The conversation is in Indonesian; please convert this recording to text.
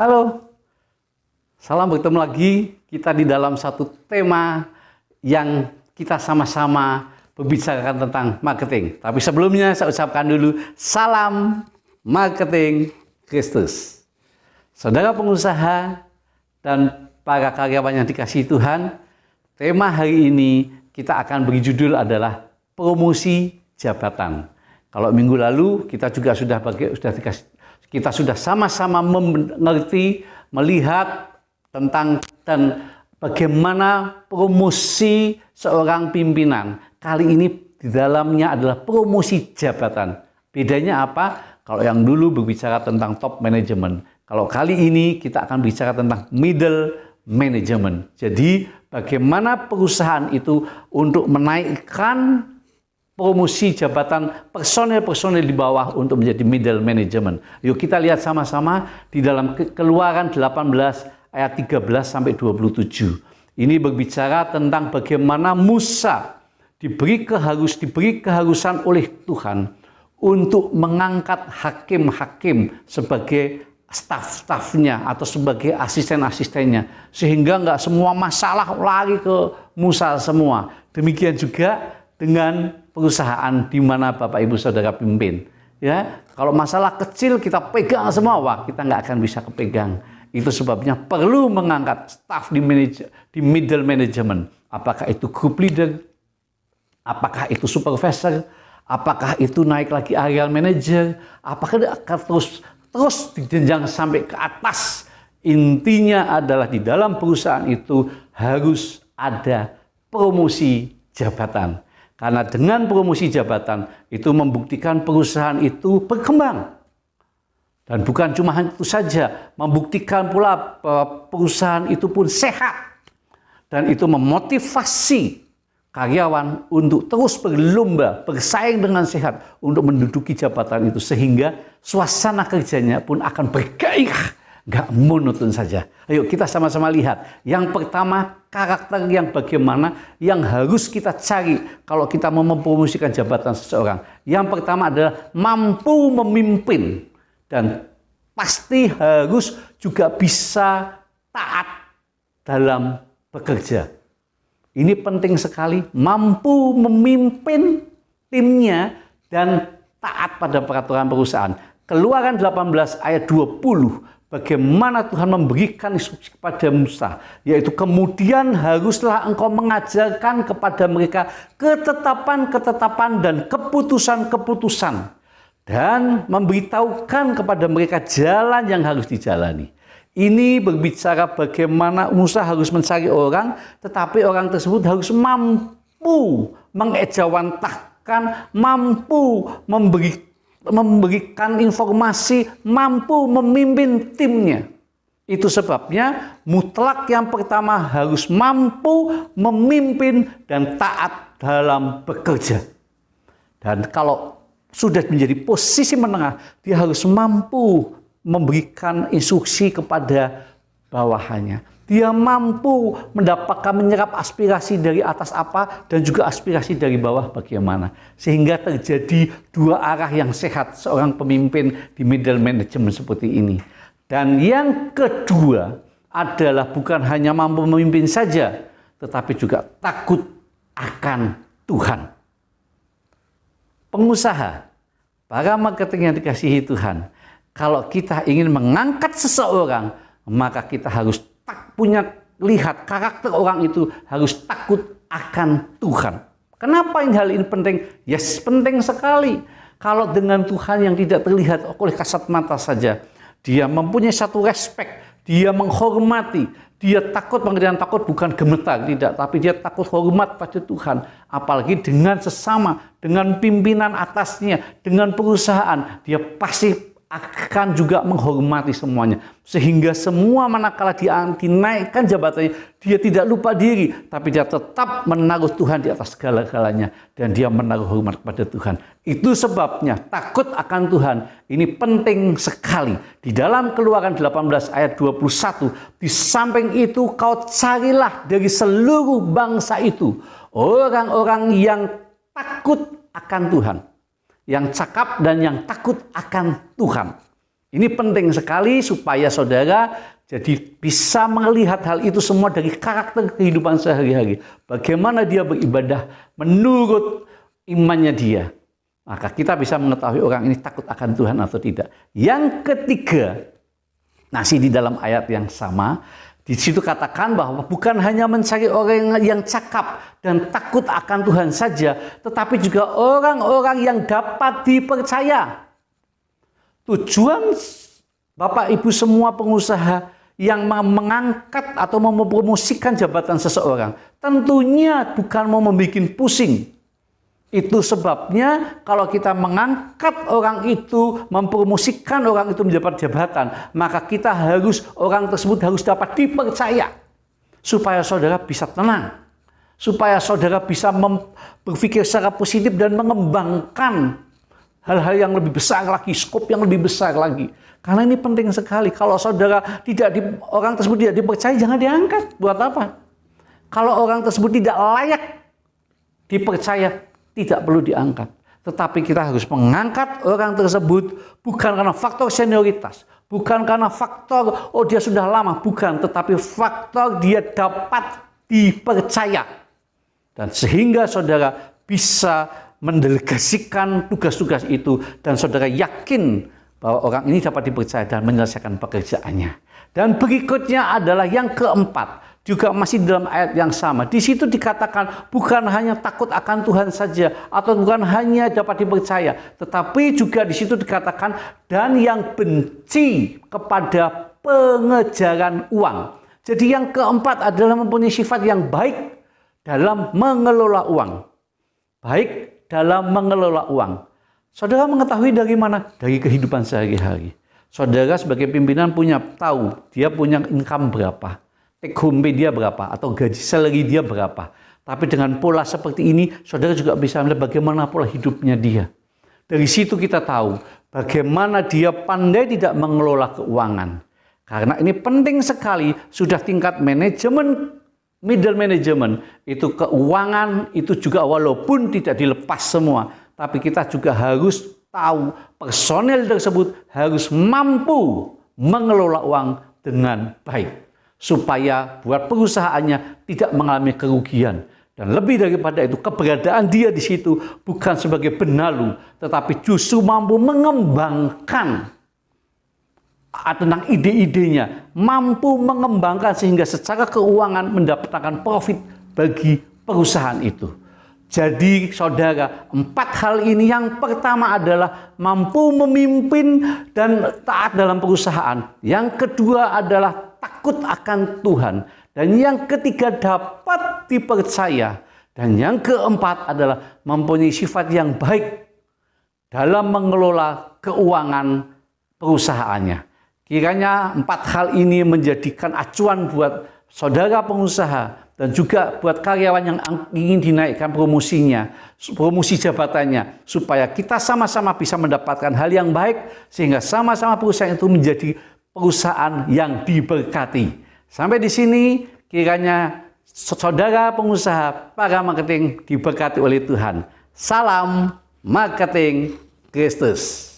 Halo, salam bertemu lagi kita di dalam satu tema yang kita sama-sama berbicarakan tentang marketing. Tapi sebelumnya saya ucapkan dulu salam marketing Kristus. Saudara pengusaha dan para karyawan yang dikasihi Tuhan, tema hari ini kita akan beri judul adalah promosi jabatan. Kalau minggu lalu kita juga sudah sama-sama mengerti, melihat tentang dan bagaimana promosi seorang pimpinan. Kali ini di dalamnya adalah promosi jabatan. Bedanya apa? Kalau yang dulu berbicara tentang top management, kalau kali ini kita akan bicara tentang middle management. Jadi bagaimana perusahaan itu untuk menaikkan promosi jabatan personel-personel di bawah untuk menjadi middle management. Yuk kita lihat sama-sama di dalam Keluaran 18 ayat 13 sampai 27. Ini berbicara tentang bagaimana Musa diberi keharusan oleh Tuhan untuk mengangkat hakim-hakim sebagai staf-stafnya atau sebagai asisten-asistennya, sehingga nggak semua masalah lari ke Musa semua. Demikian juga dengan perusahaan di mana Bapak Ibu Saudara pimpin. Ya, kalau masalah kecil kita pegang semua, wah kita nggak akan bisa kepegang. Itu sebabnya perlu mengangkat staf di middle management. Apakah itu group leader, apakah itu supervisor, apakah itu naik lagi area manager, apakah akan terus dijenjang sampai ke atas. Intinya adalah di dalam perusahaan itu harus ada promosi jabatan. Karena dengan promosi jabatan itu membuktikan perusahaan itu berkembang. Dan bukan cuma itu saja, membuktikan pula bahwa perusahaan itu pun sehat. Dan itu memotivasi karyawan untuk terus berlomba, bersaing dengan sehat untuk menduduki jabatan itu. Sehingga suasana kerjanya pun akan bergairah, nggak monoton saja. Ayo kita sama-sama lihat. Yang pertama, karakter yang bagaimana yang harus kita cari kalau kita mau mempromosikan jabatan seseorang. Yang pertama adalah mampu memimpin dan pasti harus juga bisa taat dalam bekerja. Ini penting sekali, mampu memimpin timnya dan taat pada peraturan perusahaan. Keluaran 18 ayat 20. Bagaimana Tuhan memberikan instruksi kepada Musa, yaitu kemudian haruslah engkau mengajarkan kepada mereka ketetapan-ketetapan dan keputusan-keputusan, dan memberitahukan kepada mereka jalan yang harus dijalani. Ini berbicara bagaimana Musa harus mencari orang, tetapi orang tersebut harus mampu mengejawantahkan, mampu memberikan informasi, mampu memimpin timnya. Itu sebabnya mutlak yang pertama harus mampu memimpin dan taat dalam bekerja. Dan kalau sudah menjadi posisi menengah, dia harus mampu memberikan instruksi kepada bawahannya. Dia mampu mendapatkan menyerap aspirasi dari atas apa dan juga aspirasi dari bawah bagaimana. Sehingga terjadi dua arah yang sehat seorang pemimpin di middle management seperti ini. Dan yang kedua adalah bukan hanya mampu memimpin saja, tetapi juga takut akan Tuhan. Pengusaha, para marketing yang dikasihi Tuhan, kalau kita ingin mengangkat seseorang, maka kita harus lihat karakter orang itu harus takut akan Tuhan. Kenapa hal ini penting? Yes, penting sekali. Kalau dengan Tuhan yang tidak terlihat oleh kasat mata saja, dia mempunyai satu respect, dia menghormati, dia takut, pengertian takut bukan gemetar, tidak, tapi dia takut hormat pada Tuhan. Apalagi dengan sesama, dengan pimpinan atasnya, dengan perusahaan, dia pasti akan juga menghormati semuanya. Sehingga semua manakala dia dinaikkan jabatannya, dia tidak lupa diri, tapi dia tetap menaruh Tuhan di atas segala-galanya. Dan dia menaruh hormat kepada Tuhan. Itu sebabnya takut akan Tuhan ini penting sekali. Di dalam Keluaran 18 ayat 21, di samping itu kau carilah dari seluruh bangsa itu orang-orang yang takut akan Tuhan, yang cakap dan yang takut akan Tuhan. Ini penting sekali supaya saudara jadi bisa melihat hal itu semua dari karakter kehidupan sehari-hari. Bagaimana dia beribadah menurut imannya dia. Maka kita bisa mengetahui orang ini takut akan Tuhan atau tidak. Yang ketiga, masih di dalam ayat yang sama, di situ katakan bahwa bukan hanya mencari orang yang cakap dan takut akan Tuhan saja, tetapi juga orang-orang yang dapat dipercaya. Tujuan Bapak Ibu semua pengusaha yang mengangkat atau mempromosikan jabatan seseorang tentunya bukan mau membuat pusing. Itu sebabnya kalau kita mengangkat orang itu, mempromosikan orang itu mendapat jabatan, maka kita orang tersebut harus dapat dipercaya supaya saudara bisa tenang, supaya saudara bisa berpikir secara positif dan mengembangkan hal-hal yang lebih besar lagi, skop yang lebih besar lagi. Karena ini penting sekali. Kalau saudara orang tersebut tidak dipercaya, jangan diangkat. Buat apa? Kalau orang tersebut tidak layak dipercaya, tidak perlu diangkat. Tetapi kita harus mengangkat orang tersebut bukan karena faktor senioritas, bukan karena faktor dia sudah lama, bukan, tetapi faktor dia dapat dipercaya. Dan sehingga saudara bisa mendelegasikan tugas-tugas itu dan saudara yakin bahwa orang ini dapat dipercaya dan menyelesaikan pekerjaannya. Dan berikutnya adalah yang keempat, juga masih dalam ayat yang sama. Di situ dikatakan bukan hanya takut akan Tuhan saja atau bukan hanya dapat dipercaya, tetapi juga di situ dikatakan dan yang benci kepada pengejaran uang. Jadi yang keempat adalah mempunyai sifat yang baik dalam mengelola uang. Baik dalam mengelola uang. Saudara mengetahui dari mana? Dari kehidupan sehari-hari. Saudara sebagai pimpinan tahu dia punya income berapa, take home pay dia berapa, atau gaji salary dia berapa. Tapi dengan pola seperti ini, saudara juga bisa melihat bagaimana pola hidupnya dia. Dari situ kita tahu bagaimana dia pandai tidak mengelola keuangan. Karena ini penting sekali, sudah tingkat manajemen, middle management, itu keuangan itu juga walaupun tidak dilepas semua, tapi kita juga harus tahu personel tersebut harus mampu mengelola uang dengan baik supaya buat perusahaannya tidak mengalami kerugian. Dan lebih daripada itu, keberadaan dia di situ bukan sebagai benalu, tetapi justru mampu mengembangkan tentang ide-idenya, mampu mengembangkan sehingga secara keuangan mendapatkan profit bagi perusahaan itu. Jadi saudara, 4 hal ini, yang pertama adalah mampu memimpin dan taat dalam perusahaan. Yang kedua adalah takut akan Tuhan. Dan yang ketiga dapat dipercaya. Dan yang keempat adalah mempunyai sifat yang baik dalam mengelola keuangan perusahaannya. Kiranya 4 hal ini menjadikan acuan buat saudara pengusaha dan juga buat karyawan yang ingin dinaikkan promosinya, promosi jabatannya, supaya kita sama-sama bisa mendapatkan hal yang baik sehingga sama-sama perusahaan itu menjadi perusahaan yang diberkati. Sampai di sini kiranya saudara pengusaha, para marketing diberkati oleh Tuhan. Salam marketing Kristus.